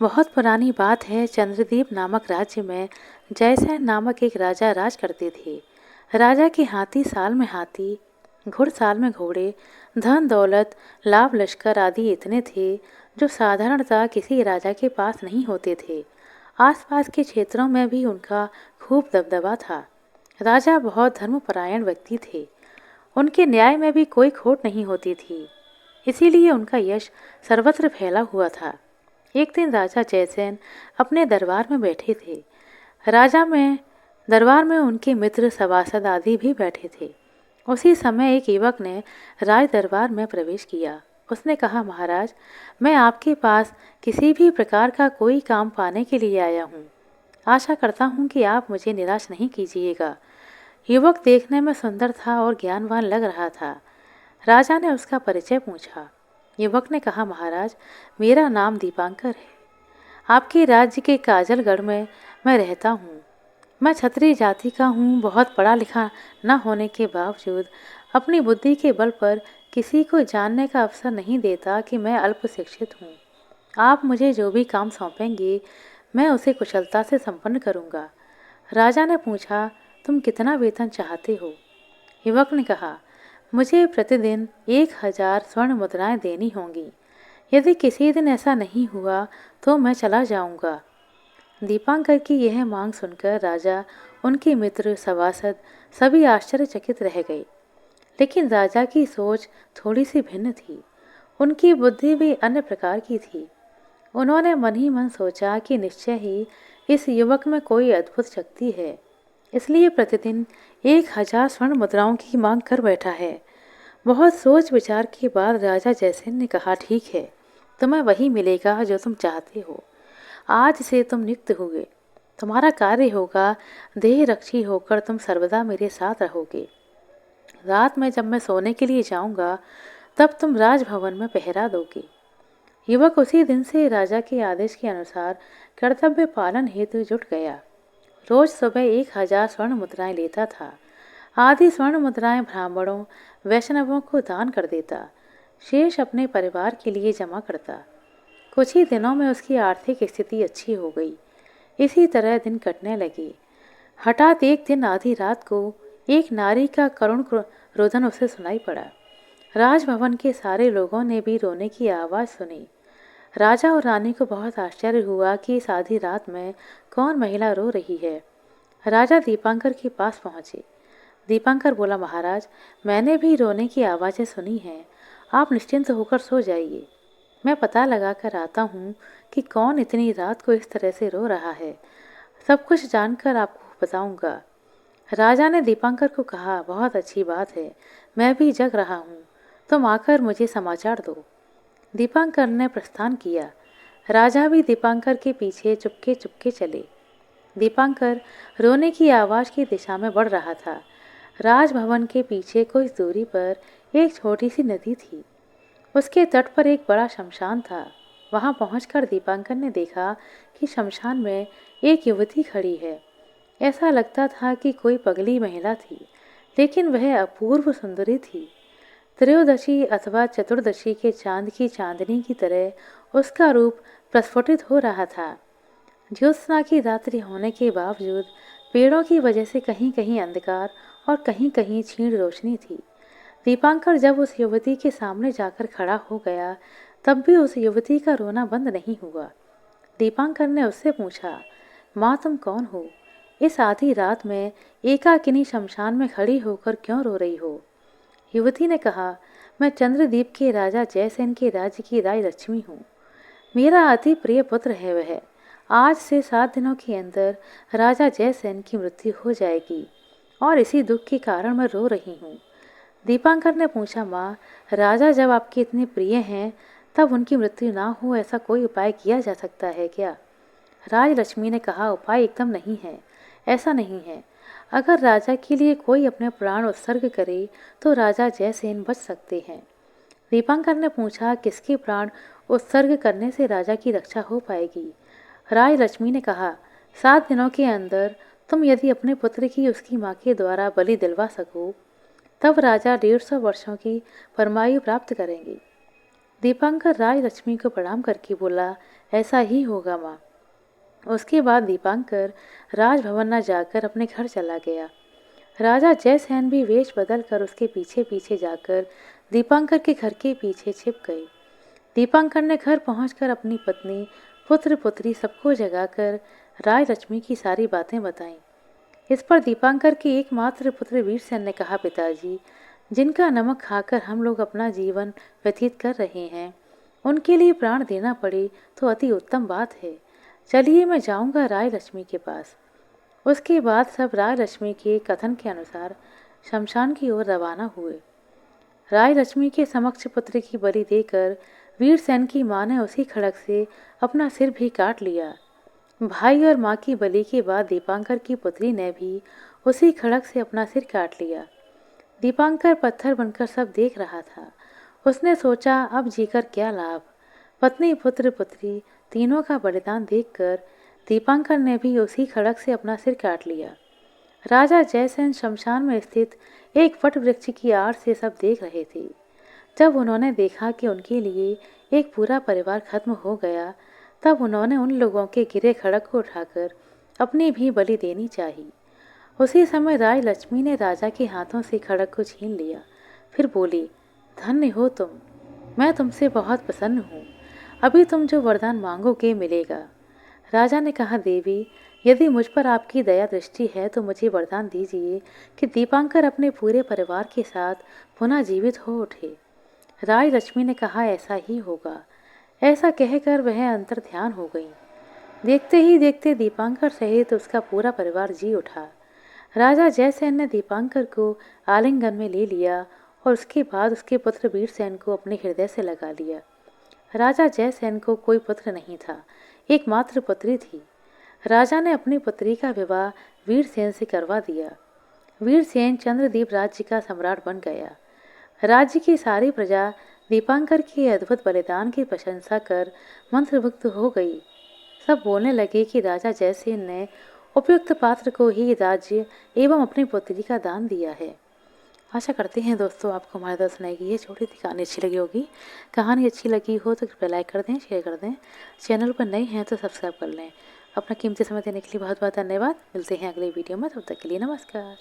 बहुत पुरानी बात है। चंद्रदीप नामक राज्य में जयसेन नामक एक राजा राज करते थे। राजा के हाथी साल में हाथी, घुड़साल में घोड़े, धन दौलत, लाभ लश्कर आदि इतने थे जो साधारणतः किसी राजा के पास नहीं होते थे। आसपास के क्षेत्रों में भी उनका खूब दबदबा था। राजा बहुत धर्मपरायण व्यक्ति थे। उनके न्याय में भी कोई खोट नहीं होती थी। इसीलिए उनका यश सर्वत्र फैला हुआ था। एक दिन राजा जयसेन अपने दरबार में बैठे थे। राजा में दरबार में उनके मित्र सभासद आदि भी बैठे थे। उसी समय एक युवक ने राज दरबार में प्रवेश किया। उसने कहा, महाराज, मैं आपके पास किसी भी प्रकार का कोई काम पाने के लिए आया हूँ। आशा करता हूँ कि आप मुझे निराश नहीं कीजिएगा। युवक देखने में सुंदर था और ज्ञानवान लग रहा था। राजा ने उसका परिचय पूछा। युवक ने कहा, महाराज, मेरा नाम दीपांकर है। आपके राज्य के काजलगढ़ में मैं रहता हूँ। मैं क्षत्रिय जाति का हूँ। बहुत पढ़ा लिखा न होने के बावजूद अपनी बुद्धि के बल पर किसी को जानने का अवसर नहीं देता कि मैं अल्प शिक्षित हूँ। आप मुझे जो भी काम सौंपेंगे, मैं उसे कुशलता से संपन्न करूँगा। राजा ने पूछा, तुम कितना वेतन चाहते हो? युवक ने कहा, मुझे प्रतिदिन 1000 स्वर्ण मुद्राएं देनी होंगी। यदि किसी दिन ऐसा नहीं हुआ तो मैं चला जाऊंगा। दीपांकर की यह मांग सुनकर राजा, उनके मित्र, सभासद सभी आश्चर्यचकित रह गए। लेकिन राजा की सोच थोड़ी सी भिन्न थी। उनकी बुद्धि भी अन्य प्रकार की थी। उन्होंने मन ही मन सोचा कि निश्चय ही इस युवक में कोई अद्भुत शक्ति है, इसलिए प्रतिदिन 1000 स्वर्ण मुद्राओं की मांग कर बैठा है। बहुत सोच विचार के बाद राजा जयसेन ने कहा, ठीक है, तुम्हें वही मिलेगा जो तुम चाहते हो। आज से तुम नियुक्त हुए। तुम्हारा कार्य होगा, देह रक्षी होकर तुम सर्वदा मेरे साथ रहोगे। रात में जब मैं सोने के लिए जाऊंगा, तब तुम राजभवन में पहरा दोगे। युवक उसी दिन से राजा के आदेश के अनुसार कर्तव्य पालन हेतु जुट गया। रोज सुबह 1000 स्वर्ण मुद्राएं लेता था। आधी स्वर्ण मुद्राएं ब्राह्मणों, वैष्णवों को दान कर देता। शेष अपने परिवार के लिए जमा करता। कुछ ही दिनों में उसकी आर्थिक स्थिति अच्छी हो गई। इसी तरह दिन कटने लगे। हठात एक दिन आधी रात को एक नारी का करुण रोदन उसे सुनाई पड़ा। राजभवन के सारे लोगों ने भी रोने की आवाज़ सुनी। राजा और रानी को बहुत आश्चर्य हुआ कि इस आधी रात में कौन महिला रो रही है। राजा दीपांकर के पास पहुंचे। दीपांकर बोला, महाराज, मैंने भी रोने की आवाज़ें सुनी हैं। आप निश्चिंत होकर सो जाइए। मैं पता लगा कर आता हूँ कि कौन इतनी रात को इस तरह से रो रहा है। सब कुछ जानकर आपको बताऊंगा। राजा ने दीपांकर को कहा, बहुत अच्छी बात है, मैं भी जग रहा हूँ। तुम आकर मुझे समाचार दो। दीपांकर ने प्रस्थान किया। राजा भी दीपांकर के पीछे चुपके चुपके चले। दीपांकर रोने की आवाज़ की दिशा में बढ़ रहा था। राजभवन के पीछे कुछ दूरी पर एक छोटी सी नदी थी। उसके तट पर एक बड़ा शमशान था। वहां पहुंचकर दीपांकर ने देखा कि शमशान में एक युवती खड़ी है। ऐसा लगता था कि कोई पगली महिला थी, लेकिन वह अपूर्व सुंदरी थी। त्रयोदशी अथवा चतुर्दशी के चांद की चांदनी की तरह उसका रूप प्रस्फुटित हो रहा था। ज्योत्सना की रात्रि होने के बावजूद पेड़ों की वजह से कहीं कहीं अंधकार और कहीं कहीं क्षीण रोशनी थी। दीपांकर जब उस युवती के सामने जाकर खड़ा हो गया, तब भी उस युवती का रोना बंद नहीं हुआ। दीपांकर ने उससे पूछा, माँ, तुम कौन हो? इस आधी रात में एकाकिनी शमशान में खड़ी होकर क्यों रो रही हो? युवती ने कहा, मैं चंद्रदीप के राजा जयसेन के राज्य की राजलक्ष्मी हूँ। मेरा अति प्रिय पुत्र है वह। आज से 7 दिनों के अंदर राजा जयसेन की मृत्यु हो जाएगी और इसी दुख के कारण मैं रो रही हूँ। दीपांकर ने पूछा, माँ, राजा जब आपके इतने प्रिय हैं, तब उनकी मृत्यु ना हो ऐसा कोई उपाय किया जा सकता है क्या? राजलक्ष्मी ने कहा, उपाय एकदम नहीं है। ऐसा नहीं है। अगर राजा के लिए कोई अपने प्राण उत्सर्ग करे तो राजा जयसेन बच सकते हैं। दीपांकर ने पूछा, किसके प्राण उत्सर्ग करने से राजा की रक्षा हो पाएगी? राजलक्ष्मी ने कहा, 7 दिनों के अंदर तुम यदि अपने पुत्र की उसकी माँ के द्वारा बलि दिलवा सको, तब राजा 150 वर्षों की परमायु प्राप्त करेंगे। दीपांकर राज लक्ष्मी को प्रणाम करके बोला, ऐसा ही होगा माँ। उसके बाद दीपांकर राजभवन न जाकर अपने घर चला गया। राजा जयसेन भी वेश बदल कर उसके पीछे पीछे जाकर दीपांकर के घर के पीछे छिप गए। दीपांकर ने घर पहुंचकर अपनी पत्नी, पुत्र पुत्री सबको जगाकर राज लक्ष्मी की सारी बातें बताईं। इस पर दीपांकर के एकमात्र पुत्र वीरसेन ने कहा, पिताजी, जिनका नमक खाकर हम लोग अपना जीवन व्यतीत कर रहे हैं, उनके लिए प्राण देना पड़े तो अति उत्तम बात है। चलिए मैं जाऊंगा राय लक्ष्मी के पास। उसके बाद सब राय लक्ष्मी के कथन के अनुसार शमशान की ओर रवाना हुए। राय लक्ष्मी के समक्ष पुत्र की बलि देकर वीरसेन की मां ने उसी खड़ग से अपना सिर भी काट लिया। भाई और मां की बलि के बाद दीपांकर की पुत्री ने भी उसी खड़ग से अपना सिर काट लिया। दीपांकर पत्थर बनकर सब देख रहा था। उसने सोचा, अब जीकर क्या लाभ। पत्नी, पुत्र, पुत्री तीनों का बलिदान देखकर दीपांकर ने भी उसी खड़ग से अपना सिर काट लिया। राजा जयसेन शमशान में स्थित एक वट वृक्ष की आड़ से सब देख रहे थे। जब उन्होंने देखा कि उनके लिए एक पूरा परिवार खत्म हो गया, तब उन्होंने उन लोगों के गिरे खड़ग को उठाकर अपनी भी बलि देनी चाहिए। उसी समय राय लक्ष्मी ने राजा के हाथों से खड़ग को छीन लिया। फिर बोली, धन्य हो तुम, मैं तुमसे बहुत प्रसन्न हूँ। अभी तुम जो वरदान मांगोगे मिलेगा। राजा ने कहा, देवी, यदि मुझ पर आपकी दया दृष्टि है तो मुझे वरदान दीजिए कि दीपांकर अपने पूरे परिवार के साथ पुनः जीवित हो उठे। राय लक्ष्मी ने कहा, ऐसा ही होगा। ऐसा कहकर वह अंतर ध्यान हो गई। देखते ही देखते दीपांकर सहित उसका पूरा परिवार जी उठा। राजा जयसेन ने दीपांकर को आलिंगन में ले लिया और उसके बाद उसके पुत्र वीरसेन को अपने हृदय से लगा लिया। राजा जयसेन को कोई पुत्र नहीं था, एकमात्र पुत्री थी। राजा ने अपनी पुत्री का विवाह वीरसेन से करवा दिया। वीरसेन चंद्रदीप राज्य का सम्राट बन गया। राज्य की सारी प्रजा दीपांकर के अद्भुत बलिदान की प्रशंसा कर मंत्रमुग्ध हो गई। सब बोलने लगे कि राजा जयसेन ने उपयुक्त पात्र को ही राज्य एवं अपनी पुत्री का दान दिया है। आशा करते हैं दोस्तों आपको हमारे द्वारा सुनाई गई ये छोटी सी कहानी अच्छी लगी होगी। कहानी अच्छी लगी हो तो कृपया लाइक कर दें, शेयर कर दें। चैनल पर नए हैं तो सब्सक्राइब कर लें। अपना कीमती समय देने के लिए बहुत बहुत धन्यवाद। मिलते हैं अगले वीडियो में, तब तक के लिए नमस्कार।